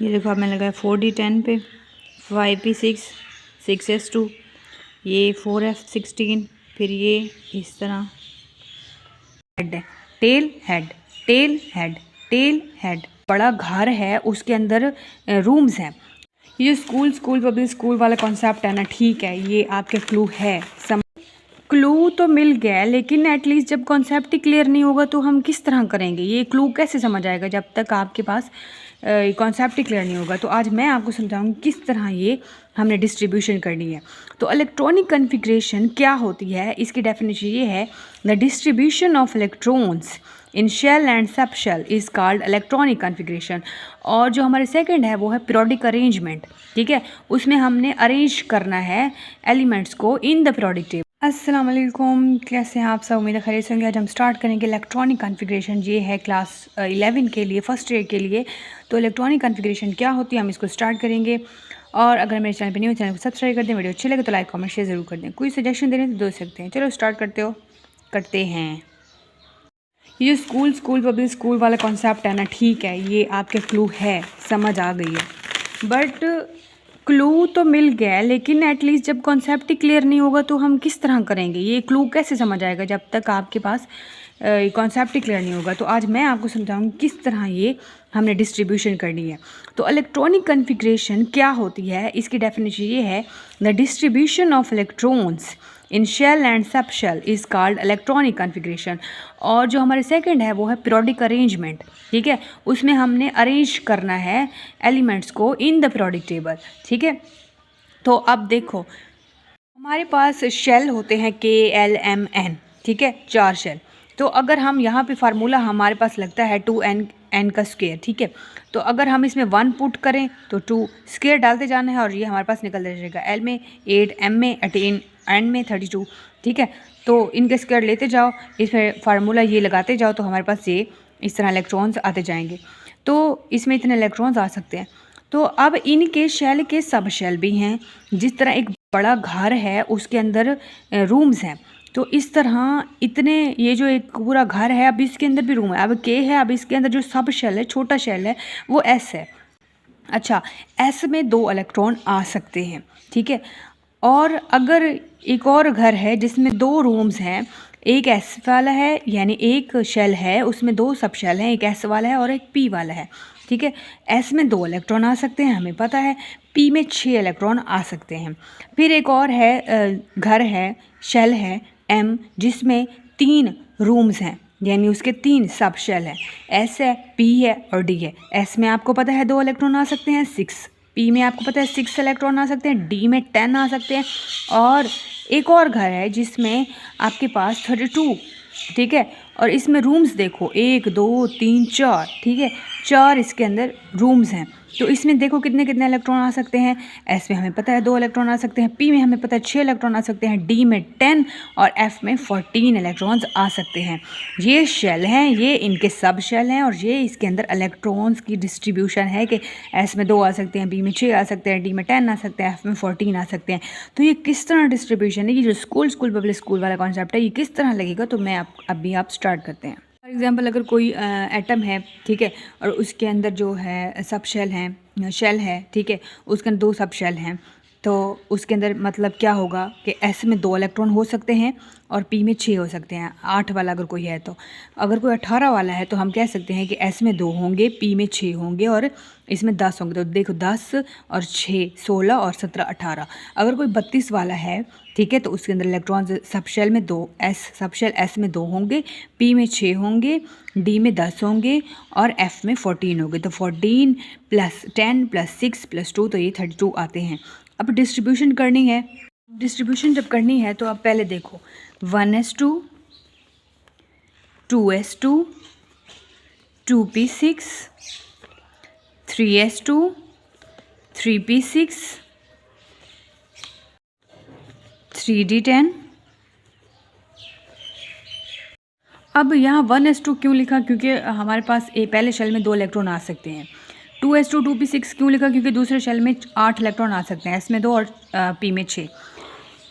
ये देखो अब मैंने लगाया 4d10 पे 5p6 6s2 ये 4f16 फिर ये इस तरह हेड है tail head tail head tail head. बड़ा घर है उसके अंदर रूम्स हैं। ये स्कूल पब्लिक स्कूल वाला कॉन्सेप्ट है ना, ठीक है, ये आपके क्लू है। क्लू तो मिल गया लेकिन एटलीस्ट जब कॉन्सेप्ट ही क्लियर नहीं होगा तो हम किस तरह करेंगे, ये क्लू कैसे समझ आएगा जब तक आपके पास कॉन्सेप्ट ही क्लियर नहीं होगा। तो आज मैं आपको समझाऊंगी किस तरह ये हमने डिस्ट्रीब्यूशन करनी है। तो इलेक्ट्रॉनिक कॉन्फ़िगरेशन क्या होती है, इसकी डेफिनेशन ये है, the distribution of electrons in shell and sub shell is called electronic configuration. और जो हमारे सेकंड है वो है पीरियोडिक अरेंजमेंट, ठीक है, उसमें हमने अरेंज करना है एलिमेंट्स को इन द पीरियोडिक टेबल। अस्सलाम वालेकुम, कैसे हैं आप सब? उम्मीद है खैरियत से होंगे। आज हम स्टार्ट करेंगे इलेक्ट्रॉनिक कॉन्फ़िगरेशन। ये है क्लास 11 के लिए, फर्स्ट ईयर के लिए। तो इलेक्ट्रॉनिक कॉन्फ़िगरेशन क्या होती है हम इसको स्टार्ट करेंगे। और अगर मेरे चैनल पर नहीं हो, चैनल को सब्सक्राइब कर दें। वीडियो अच्छी लगे तो लाइक कमेंट शेयर ज़रूर कर दें। कोई सजेशन दे रहे हैं तो दे सकते हैं। चलो स्टार्ट करते हैं। ये स्कूल पब्लिक स्कूल वाला कॉन्सेप्ट है ना, ठीक है, ये आपके क्लू है, समझ आ गई है। बट क्लू तो मिल गया लेकिन एटलीस्ट जब कॉन्सेप्ट ही क्लियर नहीं होगा तो हम किस तरह करेंगे, ये क्लू कैसे समझ आएगा जब तक आपके पास कॉन्सेप्ट ही क्लियर नहीं होगा। तो आज मैं आपको समझाऊंगी किस तरह ये हमने डिस्ट्रीब्यूशन करनी है। तो इलेक्ट्रॉनिक कॉन्फ़िगरेशन क्या होती है, इसकी डेफिनेशन ये है, the distribution of electrons in shell and sub shell is called electronic configuration. और जो हमारे सेकंड है वो है पीरियोडिक अरेंजमेंट, ठीक है, उसमें हमने अरेंज करना है एलिमेंट्स को इन द पीरियोडिक टेबल, ठीक है। तो अब देखो हमारे पास शेल होते हैं KLMN, ठीक है, 4 शेल। तो अगर हम यहाँ पे फार्मूला हमारे पास लगता है 2n का स्क्वायर, ठीक है। तो अगर हम इसमें 1 पुट करें तो 2 स्क्वायर डालते जाना है और ये हमारे पास निकलता जाएगा। L में 8, M में 18, N में 32, ठीक है। तो इनके स्क्वायर लेते जाओ, इसमें फार्मूला ये लगाते जाओ तो हमारे पास ये इस तरह इलेक्ट्रॉन्स आते जाएंगे। तो इसमें इतने इलेक्ट्रॉन्स आ सकते हैं। तो अब इनके शेल के सब शेल भी हैं। जिस तरह एक बड़ा घर है उसके अंदर रूम्स हैं, तो इस तरह इतने, ये जो एक पूरा घर है अब इसके अंदर भी रूम है। अब K है, अब इसके अंदर जो सब शेल है, छोटा शेल है, वो S है। अच्छा, S में 2 इलेक्ट्रॉन आ सकते हैं, ठीक है। और अगर एक और घर है जिसमें 2 रूम्स हैं, एक S वाला है, यानी एक शेल है उसमें 2 सब शेल हैं, एक S वाला है और एक P वाला है, ठीक है। S में 2 इलेक्ट्रॉन आ सकते हैं, हमें पता है। P में 6 इलेक्ट्रॉन आ सकते हैं। फिर एक और है घर है, शेल है M, जिसमें 3 रूम्स हैं, यानी उसके 3 सब शेल हैं। S है, P है और D है। S में आपको पता है 2 इलेक्ट्रॉन आ सकते हैं, 6। P में आपको पता है 6 इलेक्ट्रॉन आ सकते हैं। D में 10 आ सकते हैं। और एक और घर है जिसमें आपके पास 32, ठीक है। और इसमें रूम्स देखो 1 2 3 4, ठीक है, 4 इसके अंदर रूम्स हैं। तो इसमें देखो कितने कितने इलेक्ट्रॉन आ सकते हैं। S में हमें पता है 2 इलेक्ट्रॉन आ सकते हैं, P में हमें पता है 6 इलेक्ट्रॉन आ सकते हैं, D में 10 और F में 14 इलेक्ट्रॉन्स आ सकते हैं। ये शेल हैं, ये इनके सब शेल हैं और ये इसके अंदर इलेक्ट्रॉन्स की डिस्ट्रीब्यूशन है कि S में 2 आ सकते हैं, B में 6 आ सकते हैं, D में 10 आ सकते हैं, F में 14 आ सकते हैं। तो ये किस तरह डिस्ट्रीब्यूशन है, ये जो स्कूल पब्लिक स्कूल वाला कॉन्सेप्ट है, ये किस तरह लगेगा, तो मैं अभी आप स्टार्ट करते हैं। फॉर एग्जांपल अगर कोई एटम है, ठीक है, और उसके अंदर जो है सब शेल है, ठीक है, उसके अंदर 2 सब शेल हैं, तो उसके अंदर मतलब क्या होगा कि S में 2 इलेक्ट्रॉन हो सकते हैं और P में 6 हो सकते हैं। 8 वाला अगर कोई है तो, अगर कोई 18 वाला है तो हम कह सकते हैं कि S में 2 होंगे, P में 6 होंगे और इसमें 10 होंगे। तो देखो 10 और 6 16 और 17 18। अगर कोई 32 वाला है, ठीक है, तो उसके अंदर इलेक्ट्रॉन सब शेल में 2, सब शेल S में 2 होंगे, P में 6 होंगे, D में 10 होंगे और F में 14 होंगे। तो 14 + 10 + 6 + 2, तो ये 32 आते हैं। अब डिस्ट्रीब्यूशन करनी है। डिस्ट्रीब्यूशन जब करनी है तो अब पहले देखो 1s2 2s2 2p6 3s2 3p6 3d10। अब यहाँ 1s2 क्यों लिखा, क्योंकि हमारे पास पहले शेल में 2 इलेक्ट्रॉन आ सकते हैं। 2s2 2p6 क्यों लिखा, क्योंकि दूसरे शेल में 8 इलेक्ट्रॉन आ सकते हैं, S में 2 और P में 6।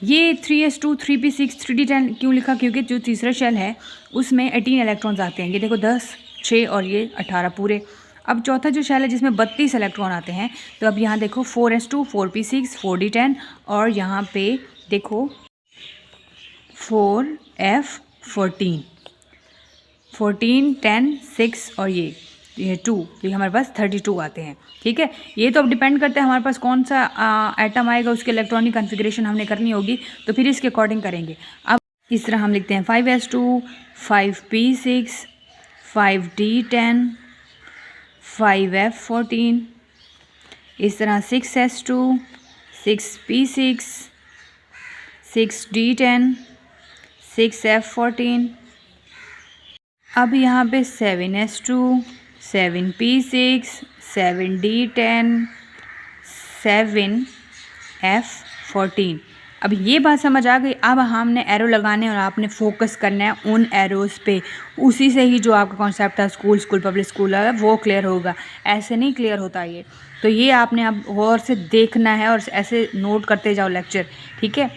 ये 3s2 3p6 3d10 क्यों लिखा, क्योंकि जो तीसरा शेल है उसमें 18 इलेक्ट्रॉन्स आते हैं। ये देखो 10 6 और ये 18 पूरे। अब चौथा जो शेल है जिसमें 32 इलेक्ट्रॉन आते हैं, तो अब यहाँ देखो 4s2, 4p6, 4d10 और यहाँ पे देखो 4f14, 14, 10, 6 और ये 2, तो ये हमारे पास 32 आते हैं। ठीक है, ये तो अब डिपेंड करता है हमारे पास कौन सा एटम आएगा, उसके इलेक्ट्रॉनिक कन्फिग्रेशन हमने करनी होगी, तो फिर इसके अकॉर्डिंग करेंगे। अब इस तरह हम लिखते हैं 5s2, 5p6, 5d10, 5f14, इस तरह 6s2, 6p6, 6d10, 6f14। अब यहाँ पे 7s2, 7p6, 7d10, 7f14। अब ये बात समझ आ गई। अब हमने एरो लगाने और आपने फोकस करना है उन एरोज़ पे, उसी से ही जो आपका कॉन्सेप्ट था स्कूल पब्लिक स्कूल है वो क्लियर होगा, ऐसे नहीं क्लियर होता ये। तो ये आपने अब गौर से देखना है और ऐसे नोट करते जाओ लेक्चर। ठीक है,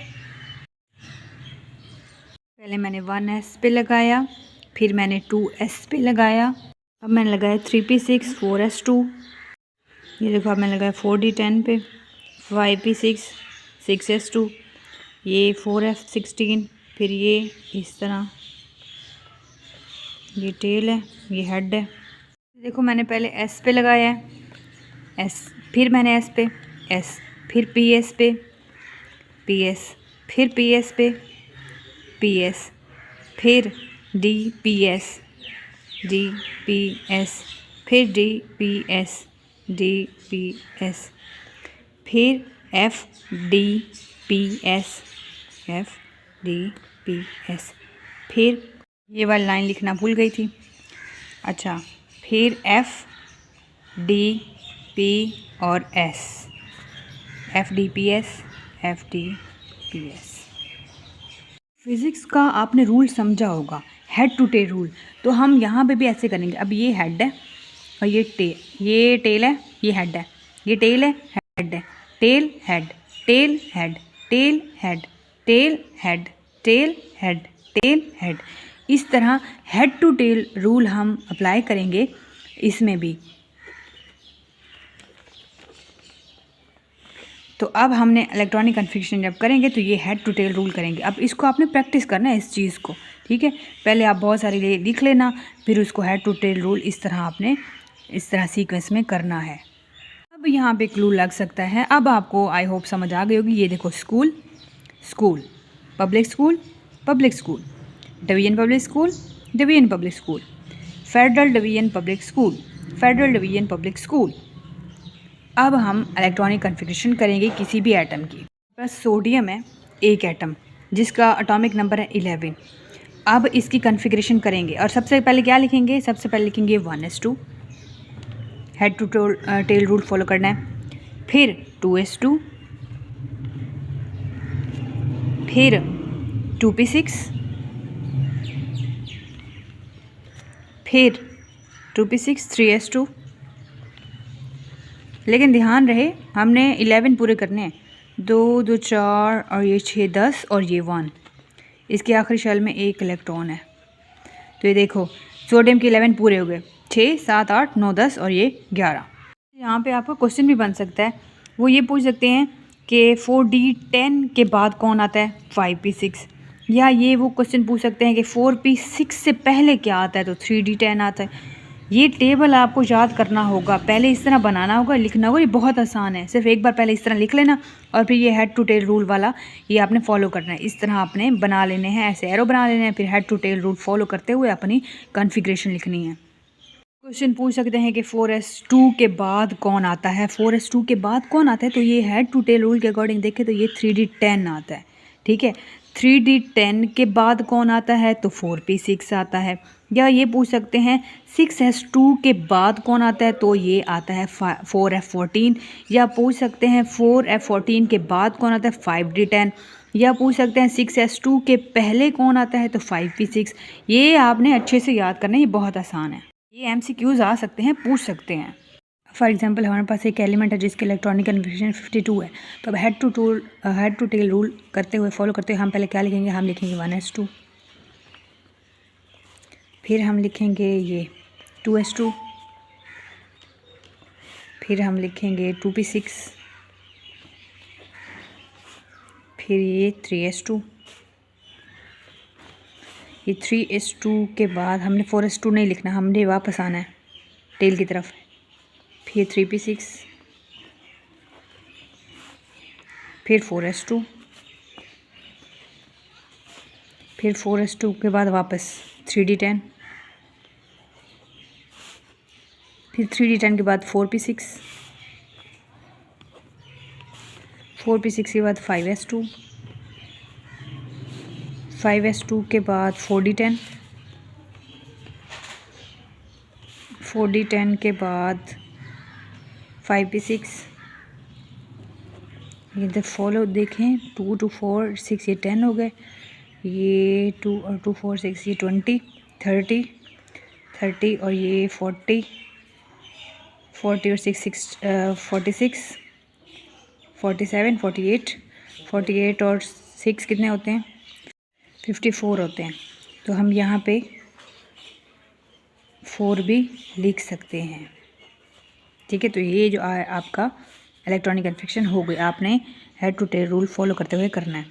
पहले मैंने 1s पे लगाया, फिर मैंने 2s पे लगाया, अब मैंने लगाया 3p6, 4s2, ये देखो अब मैंने लगाया 4d10 पे, 5p6, 6s2, ये 4f16, फिर ये इस तरह, ये टेल है, ये हेड है। देखो मैंने पहले s पे लगाया है, s, फिर मैंने s पे, s, फिर ps पे, ps, फिर ps पे, ps, फिर dps, dps, फिर dps, dps, फिर fdps, fdps, फिर ये वाली लाइन लिखना भूल गई थी। अच्छा, फिर f, d, p और s, fdps, fdps। फिज़िक्स का आपने रूल समझा होगा, हेड टू टेल रूल, तो हम यहाँ पे भी ऐसे करेंगे। अब ये हेड है और ये टेल है, ये हेड है, ये टेल है, हेड है, tail head, tail head, tail head, tail head, tail head, tail head. इस तरह हेड टू टेल रूल हम अप्लाई करेंगे इसमें भी। तो अब हमने इलेक्ट्रॉनिक कन्फिग्रेशन जब करेंगे तो ये हेड टू टेल रूल करेंगे। अब इसको आपने प्रैक्टिस करना है इस चीज़ को। ठीक है, पहले आप बहुत सारी लिख लेना, फिर उसको हेड टू टेल रूल इस तरह आपने इस तरह सीक्वेंस में करना है। अब यहाँ पे क्लू लग सकता है, अब आपको आई होप समझ आ गई होगी। ये देखो school, school, public school, public school, division public school, division public school, federal division public school, federal division public school. अब हम इलेक्ट्रॉनिक कन्फिग्रेशन करेंगे किसी भी एटम की। बस सोडियम है एक एटम जिसका एटॉमिक नंबर है 11। अब इसकी कन्फिग्रेशन करेंगे और सबसे पहले क्या लिखेंगे, सबसे पहले लिखेंगे 1s2, head to tail rule follow करना है, फिर 2s2, फिर 2p6, फिर 2p6, 3s2। लेकिन ध्यान रहे हमने 11 पूरे करने हैं, 2, 2, 4 और ये 6, 10 और ये 1। इसके आखिरी शेल में एक इलेक्ट्रॉन है। तो ये देखो सोडियम के 11 पूरे हो गए, 6, 7, 8, 9, 10 और ये 11। यहाँ पे आपका क्वेश्चन भी बन सकता है, वो ये पूछ सकते हैं कि 4d10 के बाद कौन आता है, 5p6, या ये वो क्वेश्चन पूछ सकते हैं कि 4p6 से पहले क्या आता है, तो 3d10 आता है। ये टेबल आपको याद करना होगा, पहले इस तरह बनाना होगा, लिखना होगा। ये बहुत आसान है, सिर्फ एक बार पहले इस तरह लिख लेना और फिर ये हेड टू टेल रूल वाला ये आपने फॉलो करना है। इस तरह आपने बना लेने हैं, ऐसे एरो बना लेने हैं, फिर head to tail rule follow करते हुए अपनी कॉन्फ़िगरेशन लिखनी है। क्वेश्चन पूछ सकते हैं कि 4s2 के बाद कौन आता है, 4s2 के बाद कौन आता है, तो ये हेड टू टेल रूल के अकॉर्डिंग देखें तो ये 3d10 आता है। ठीक है, 3d10 के बाद कौन आता है, तो 4p6 आता है। या ये पूछ सकते हैं 6s2 के बाद कौन आता है, तो ये आता है 4f14। या पूछ सकते हैं 4f14 के बाद कौन आता है, 5d10। या पूछ सकते हैं 6s2 के पहले कौन आता है, तो 5p6। ये आपने अच्छे से याद करना है, ये बहुत आसान है। ये MCQs आ सकते हैं, पूछ सकते हैं। फॉर एग्जांपल हमारे पास एक एलिमेंट है जिसके इलेक्ट्रॉनिक कन्फिग्रेशन 52 है, तो अब हेड टू टेल रूल करते हुए फॉलो करते हुए हम पहले क्या लिखेंगे, हम लिखेंगे 1s2, फिर हम लिखेंगे ये 2s2, फिर हम लिखेंगे 2p6, फिर ये 3s2, ये 3s2 के बाद हमने 4s2 नहीं लिखना, हमने वापस आना है टेल की तरफ। फिर 3p6, फिर 4s2, फिर 4s2 के बाद वापस 3d10, फिर 3d10 के बाद 4p6, 4p6 के बाद 5s2, 5s2 के बाद 4d10, 4d10 के बाद 5p6। ये इधर फॉलो देखें, 2 2 4 6 ये 10 हो गए, ये 2 और 2 4 6 ये 20 30 30 और ये 40 40 और 6 6 46 47 48 48 और 6 कितने होते हैं 54 होते हैं। तो हम यहाँ पे 4 भी लिख सकते हैं। ठीक है, तो ये जो आपका इलेक्ट्रॉनिक कन्फेक्शन हो गई, आपने head to tail rule follow करते हुए करना है।